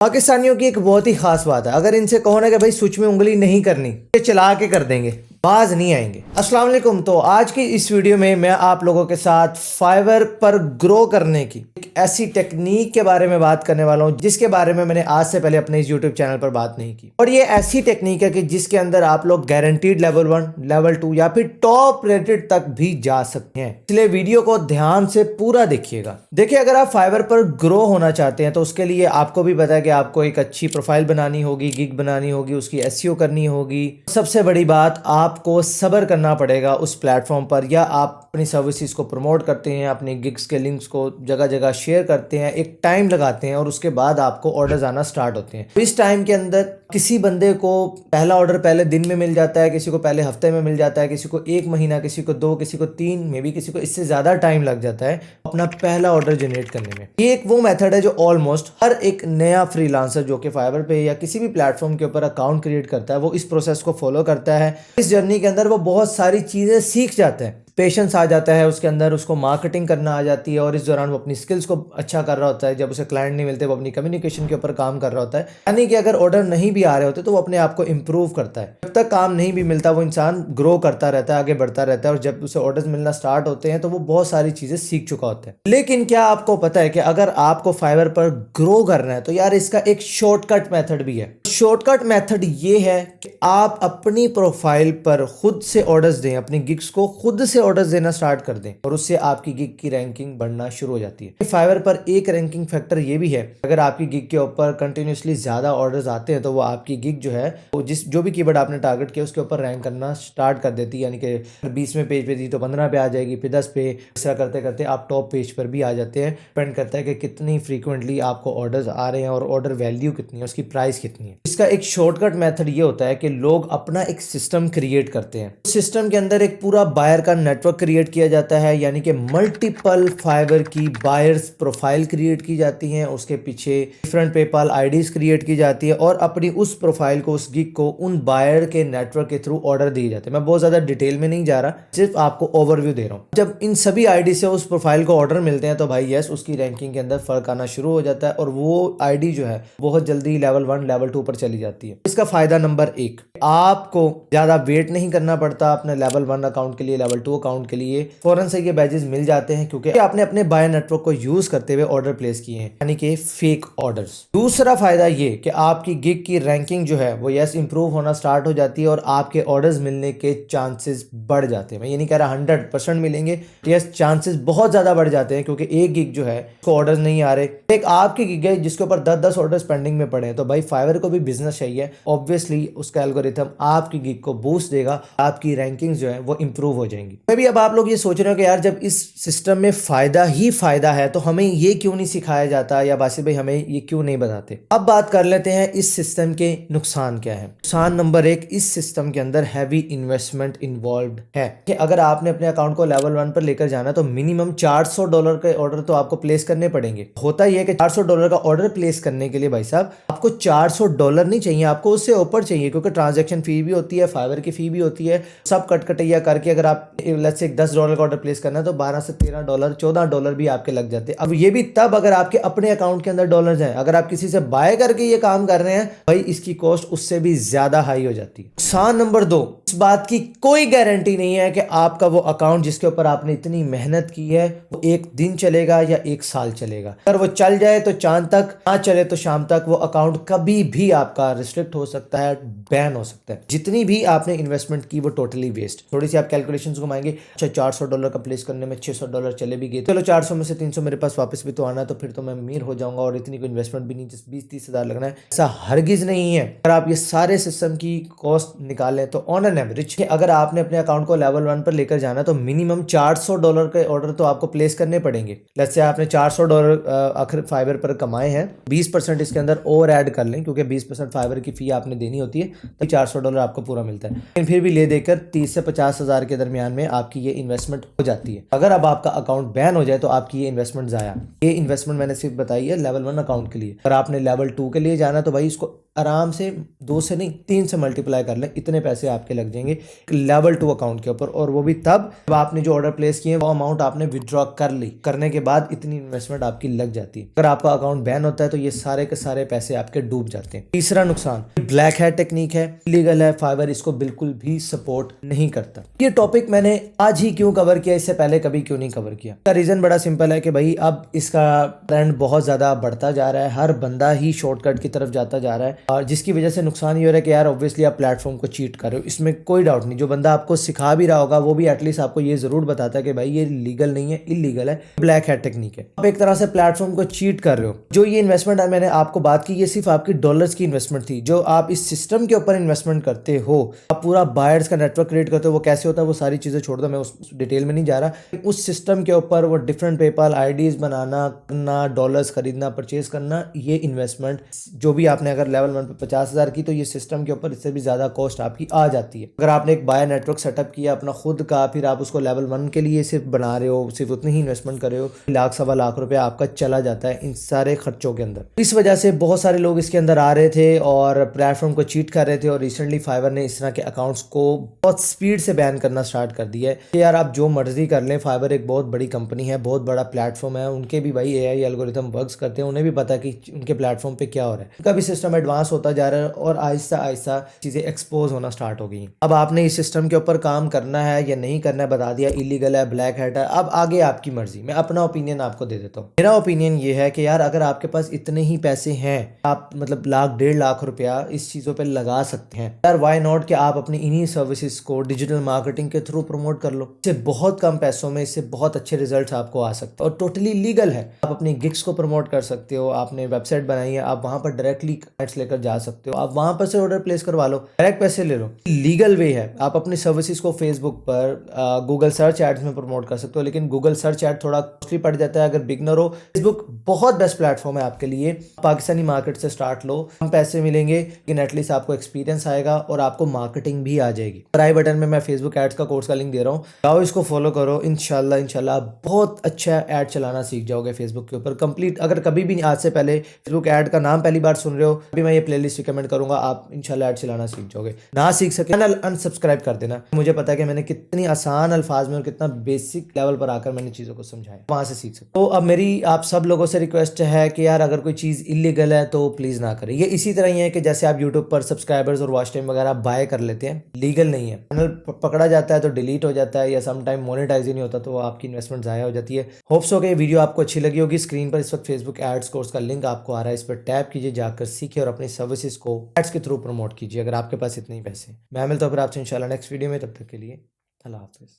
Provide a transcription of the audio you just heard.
पाकिस्तानियों की एक बहुत ही खास बात है, अगर इनसे कहो ना कि भाई स्विच में उंगली नहीं करनी, ये चला के कर देंगे, बाज नहीं आएंगे। अस्सलाम वालेकुम। तो आज की इस वीडियो में मैं आप लोगों के साथ फाइवर पर ग्रो करने की एक ऐसी टेक्निक के बारे में बात करने वाला हूं जिसके बारे में मैंने आज से पहले अपने इस यूट्यूब चैनल पर बात नहीं की। और ये ऐसी टेक्निक है कि जिसके अंदर आप लोग गारंटीड लेवल 1, लेवल 2 या फिर टॉप रेटेड तक भी जा सकते हैं। इसलिए वीडियो को ध्यान से पूरा देखिएगा। देखिए, अगर आप फाइवर पर ग्रो होना चाहते हैं तो उसके लिए आपको भी पता है कि आपको एक अच्छी प्रोफाइल बनानी होगी, गिग बनानी होगी, उसकी एसईओ करनी होगी। सबसे बड़ी बात, आपको सब्र करना पड़ेगा उस प्लेटफॉर्म पर। या आप अपनी सर्विसेज को प्रमोट करते हैं, अपनी गिग्स के लिंक्स को जगह जगह शेयर करते हैं, एक टाइम लगाते हैं और उसके बाद आपको ऑर्डर्स आना स्टार्ट होते हैं। इस टाइम के अंदर किसी बंदे को पहला ऑर्डर पहले दिन में मिल जाता है, किसी को पहले हफ्ते में मिल जाता है, किसी को 1 महीना, किसी को 2, किसी को 3, मे बी किसी को इससे ज़्यादा टाइम लग जाता है अपना पहला ऑर्डर जनरेट करने में। ये एक वो मेथड है जो ऑलमोस्ट हर एक नया फ्रीलांसर जो कि फाइवर पे या किसी भी प्लेटफॉर्म के ऊपर अकाउंट क्रिएट करता है वो इस प्रोसेस को फॉलो करता है। इस जर्नी के अंदर वो बहुत सारी चीज़ें सीख जाते हैं, पेशेंस आ जाता है उसके अंदर, उसको मार्केटिंग करना आ जाती है और इस दौरान वो अपनी स्किल्स को अच्छा कर रहा होता है। जब उसे क्लाइंट नहीं मिलते वो अपनी कम्युनिकेशन के ऊपर काम कर रहा होता है। यानी कि अगर ऑर्डर नहीं भी आ रहे होते तो वो अपने आप को इम्प्रूव करता है। जब तक काम नहीं भी मिलता वो इंसान ग्रो करता रहता है, आगे बढ़ता रहता है और जब उसे ऑर्डर्स मिलना स्टार्ट होते हैं तो वो बहुत सारी चीज़ें सीख चुका होता है। लेकिन क्या आपको पता है कि अगर आपको फाइवर पर ग्रो करना है तो यार इसका एक शॉर्टकट मेथड भी है। शॉर्टकट मेथड ये है कि आप अपनी प्रोफाइल पर खुद से ऑर्डर्स दें, अपनी गिग्स को खुद से ऑर्डर्स देना स्टार्ट कर दें और उससे आपकी गिग की रैंकिंग बढ़ना शुरू हो जाती है। फाइवर पर एक रैंकिंग फैक्टर ये भी है, अगर आपकी गिग के ऊपर कंटिन्यूसली ज्यादा ऑर्डर्स आते हैं तो वो आपकी गिग जो है वो जो भी कीवर्ड आपने टारगेट किया उसके ऊपर रैंक करना स्टार्ट कर देती है। यानी कि 20वें पेज पे थी तो 15 पे आ जाएगी, फिर 10 पे, ऐसा करते करते आप टॉप पेज पर भी आ जाते हैं। डिपेंड करता है कि कितनी फ्रीक्वेंटली आपको ऑर्डर्स आ रहे हैं और ऑर्डर वैल्यू कितनी है, उसकी प्राइस कितनी है। इसका एक शॉर्टकट मेथड ये होता है कि लोग अपना एक सिस्टम क्रिएट करते हैं। सिस्टम के अंदर एक पूरा बायर का नेटवर्क क्रिएट किया जाता है, यानी कि मल्टीपल फाइवर की बायर्स प्रोफाइल क्रिएट की जाती हैं, उसके पीछे डिफरेंट पेपाल आईडीज क्रिएट की जाती है और अपनी उस प्रोफाइल को, उस गिग को उन बायर के नेटवर्क के थ्रू ऑर्डर दिए जाते हैं। मैं बहुत ज्यादा डिटेल में नहीं जा रहा, सिर्फ आपको ओवरव्यू दे रहा हूँ। जब इन सभी आईडी से उस प्रोफाइल को ऑर्डर मिलते हैं तो भाई यस, उसकी रैंकिंग के अंदर फर्क आना शुरू हो जाता है और वो आईडी जो है बहुत जल्दी लेवल 1, लेवल 2 पर चली जाती है। इसका फायदा नंबर 1, आपको ज्यादा वेट नहीं करना पड़ता अपने लेवल 1 अकाउंट के लिए, लेवल 2 अकाउंट के लिए फौरन से ये बैजेस मिल जाते हैं क्योंकि आपने अपने बायर नेटवर्क को यूज करते हुए ऑर्डर प्लेस किए हैं, यानी कि फेक ऑर्डर्स। दूसरा फायदा ये कि आपकी गिग की रैंकिंग जो है वो यस इंप्रूव होना स्टार्ट हो जाती है और आपके ऑर्डर्स मिलने के चांसेस बढ़ जाते हैं। मैं ये नहीं कह रहा 100% मिलेंगे, यस चांसेस बहुत ज्यादा बढ़ जाते हैं क्योंकि एक गिग जो है उसको ऑर्डर्स नहीं आ रहे, एक आपकी गिग है जिसके ऊपर 10-10 ऑर्डर्स पेंडिंग में पड़े हैं। तो भाई फाइवर को भी बिजनेस चाहिए, ऑब्वियसली उसका एल्गोरिथम आपकी गिग को बूस्ट देगा, आपकी रैंकिंग जो है वो इंप्रूव हो जाएंगी। अभी अब आप लोग ये सोच रहे हो कि यार जब इस सिस्टम में फायदा ही फायदा है तो हमें ये क्यों नहीं सिखाया जाता, या बासित भाई हमें ये क्यों नहीं बताते। अब बात कर लेते हैं इस सिस्टम के नुकसान क्या है। नुकसान नंबर 1, इस सिस्टम के अंदर हैवी इन्वेस्टमेंट इन्वॉल्व्ड है कि अगर आपने अपने अकाउंट को लेवल 1 पर लेकर जाना तो मिनिमम $400 के ऑर्डर तो आपको प्लेस करने पड़ेंगे। होता ही है कि $400 का ऑर्डर प्लेस करने के लिए भाई साहब आपको $400 नहीं चाहिए, आपको उससे ऊपर चाहिए क्योंकि ट्रांजेक्शन फी भी होती है, फाइवर की फी भी होती है, सब कटकटैया करके अगर आप लेट्स से $10 का ऑर्डर प्लेस करना है तो $12 से $13, $14 भी आपके लग जाते हैं। अब ये भी तब अगर आपके अपने अकाउंट के अंदर डॉलर्स हैं, अगर आप किसी से बाय करके ये काम कर रहे हैं भाई इसकी कॉस्ट उससे भी ज्यादा हाई हो जाती है। नुकसान नंबर 2, इस बात की कोई गारंटी नहीं है कि आपका वो अकाउंट जिसके ऊपर आपने इतनी मेहनत की है वो 1 दिन चलेगा या 1 साल चलेगा। अगर वो चल जाए तो चांद तक, ना चले तो शाम तक, वो अकाउंट कभी भी आपका रिस्ट्रिक्ट हो सकता है, बैन हो सकता है। जितनी भी आपने इन्वेस्टमेंट की वो टोटली वेस्ट। थोड़ी सी आप कैलकुलेशंस घुमाएंगे, अच्छा $400 का प्लेस करने में $600 चले भी गए, चलो 400 में से 300 मेरे पास वापस भी तो आना है तो फिर तो मैं अमीर हो जाऊंगा और इतनी कोई इन्वेस्टमेंट भी नहीं, जिस 20-30 हज़ार लगना है, ऐसा हरगिज नहीं है। अगर आप ये सारे सिस्टम की कॉस्ट निकालें तो ऑन एन एवरेज अगर आपने अपने अकाउंट को लेवल 1 पर लेकर जाना तो मिनिमम $400 के ऑर्डर तो आपको प्लेस करने पड़ेंगे। लेट्स से आपने $400 आखिर फाइवर पर कमाए हैं, 20% इसके अंदर और ऐड कर लें क्योंकि 20% फाइवर की फी आपने देनी होती है तो $400 आपको पूरा मिलता है। लेकिन फिर भी ले देकर 30 से 50 हज़ार के दरमियान में आपकी ये इन्वेस्टमेंट हो जाती है। अगर अब आपका अकाउंट बैन हो जाए तो आपकी ये इन्वेस्टमेंट जाया। ये इन्वेस्टमेंट मैंने सिर्फ बताई है लेवल 1 अकाउंट के लिए। अगर आपने लेवल 2 के लिए जाना तो भाई इसको आराम से 2 से नहीं 3 से मल्टीप्लाई कर लें, इतने पैसे आपके लग जाएंगे लेवल 2 अकाउंट के ऊपर। और वो भी तब जब आपने जो ऑर्डर प्लेस किए वो अमाउंट आपने विड्रॉ कर ली, करने के बाद इतनी इन्वेस्टमेंट आपकी लग जाती है। अगर आपका अकाउंट बैन होता है तो ये सारे के सारे पैसे आपके डूब जाते हैं। तीसरा नुकसान, ब्लैक हैट टेक्निक है, इलीगल है, फाइवर इसको बिल्कुल भी सपोर्ट नहीं करता। ये टॉपिक मैंने आज ही क्यों कवर किया, इससे पहले कभी क्यों नहीं कवर किया? इसका रीजन बड़ा सिंपल है कि भाई अब इसका ट्रेंड बहुत ज्यादा बढ़ता जा रहा है, हर बंदा ही शॉर्टकट की तरफ जाता जा रहा है, और जिसकी वजह से नुकसान ये हो रहा है कि यार ऑब्वियसली आप प्लेटफॉर्म को चीट कर रहे हो, इसमें कोई डाउट नहीं। जो बंदा आपको सिखा भी रहा होगा वो भी एटलीस्ट आपको ये जरूर बताता है कि भाई ये लीगल नहीं है, इलीगल है, ब्लैक हैट टेक्निक है। आप एक तरह से प्लेटफॉर्म को चीट कर रहे हो। जो ये इन्वेस्टमेंट मैंने आपको बात की, ये सिर्फ आपकी डॉलर्स की इन्वेस्टमेंट थी। जो आप इस सिस्टम के ऊपर इन्वेस्टमेंट करते हो, आप पूरा बायर्स का नेटवर्क क्रिएट करते हो, वो कैसे होता है वो सारी चीजें छोड़ दो, मैं उस डिटेल में नहीं जा रहा। उस सिस्टम के ऊपर वो डिफरेंट पेपाल आईडीज बनाना, करना, डॉलर्स खरीदना, परचेज करना, ये इन्वेस्टमेंट जो भी आपने अगर लेवल 1 पे 50,000 की, तो ये सिस्टम के ऊपर इससे भी ज्यादा कॉस्ट आपकी आ जाती है। अगर आपने एक बायर नेटवर्क सेटअप किया अपना खुद का, फिर आप उसको लेवल 1 के लिए सिर्फ बना रहे हो, सिर्फ उतनी ही इन्वेस्टमेंट कर रहे हो, लाख सवा लाख रुपया आपका चला जाता है इन सारे खर्चों के अंदर। इस वजह से बहुत सारे लोग इसके अंदर आ रहे थे और प्लेटफॉर्म को चीट कर रहे थे। और रिसेंटली फाइवर ने इस तरह के अकाउंट्स को बहुत स्पीड से बैन करना स्टार्ट कर दिया है कि यार आप जो मर्जी कर लें। फाइवर एक बहुत बड़ी कंपनी है, बहुत बड़ा प्लेटफॉर्म है, उनके भी भाई एआई एल्गोरिथम वर्क्स करते हैं, उन्हें भी पता है कि उनके प्लेटफॉर्म पे क्या हो रहा है। उनका भी सिस्टम एडवांस होता जा रहा है और आहिस्ता आहिस्ता चीजें एक्सपोज होना स्टार्ट हो गई। अब आपने इस सिस्टम के ऊपर काम करना है या नहीं करना है, बता दिया, इलीगल है, ब्लैक हैट है, अब आगे आपकी मर्जी। मैं अपना ओपिनियन आपको दे देता हूँ। मेरा ओपिनियन ये है कि यार अगर आपके पास इतने ही पैसे हैं, आप मतलब लाख 1.5 लाख रुपया इस चीजों पे लगा सकते हैं, यार व्हाई नॉट कि आप अपनी इन्हीं सर्विसेज को डिजिटल मार्केटिंग के थ्रू प्रमोट कर लो। इससे बहुत कम पैसों में इससे बहुत अच्छे रिजल्ट्स आपको आ सकते हैं और टोटली लीगल है। आप अपनी गिग्स को प्रमोट कर सकते हो, आपने वेबसाइट बनाई है, आप वहां पर डायरेक्टली क्लाइंट्स लेकर जा सकते हो, आप वहां पर से ऑर्डर प्लेस करवा लो, डायरेक्ट पैसे ले लो, लीगल वे है। आप अपनी सर्विसेज को फेसबुक पर, गूगल सर्च एड्स में प्रमोट कर सकते हो, लेकिन गूगल सर्च एड थोड़ा कॉस्टली पड़ जाता है अगर बिगनर हो। फेसबुक बहुत बेस्ट प्लेटफॉर्म है आपके लिए। पाकिस्तानी मार्केट से स्टार्ट लो, कम पैसे मिलेंगे लेकिन एटलीस्ट आपको एक्सपीरियंस आएगा और आपको मार्केटिंग भी आ जाएगी। आई बटन में मैं फेसबुक एड्स का कोर्स का लिंक दे रहा हूँ, जाओ इसको फॉलो करो। इंशाल्लाह आप बहुत अच्छा एड चलाना सीख जाओगे फेसबुक के ऊपर कंप्लीट। अगर कभी भी आज से पहले फेसबुक एड का नाम पहली बार सुन रहे हो, अभी मैं ये प्लेलिस्ट रिकमेंड करूंगा, आप इंशाल्लाह एड चलाना सीख जाओगे। ना सीख सके चैनल अनसब्सक्राइब कर देना। मुझे पता है कि मैंने कितनी आसान अल्फाज में और कितना बेसिक लेवल पर आकर मैंने चीजों को समझाया, वहां से सीख सकते। तो अब मेरी आप सब लोगों से रिक्वेस्ट है कि यार अगर कोई चीज इलीगल है तो प्लीज ना करें। ये इसी तरह ही है कि जैसे आप यूट्यूब पर सब्सक्राइबर्स और वॉच टाइम वगैरह बाय कर लेते हैं, लीगल नहीं है। चैनल पकड़ा जाता है तो डिलीट हो जाता है या सम टाइम मोनेटाइज ही नहीं होता, तो आपकी इन्वेस्टमेंट जाया हो जाती है। होप्स हो कि वीडियो आपको अच्छी लगी होगी। स्क्रीन पर इस वक्त फेसबुक एड्स कोर्स का लिंक आपको आ रहा है, इस पर टैप कीजिए, जाकर सीखिए और अपनी सर्विसेज को एड्स के थ्रू प्रमोट कीजिए अगर आपके पास इतने ही पैसे। मैं मिलता हूं फिर आपसे इंशाल्लाह नेक्स्ट वीडियो में, तब तक के लिए अल्लाह हाफिज।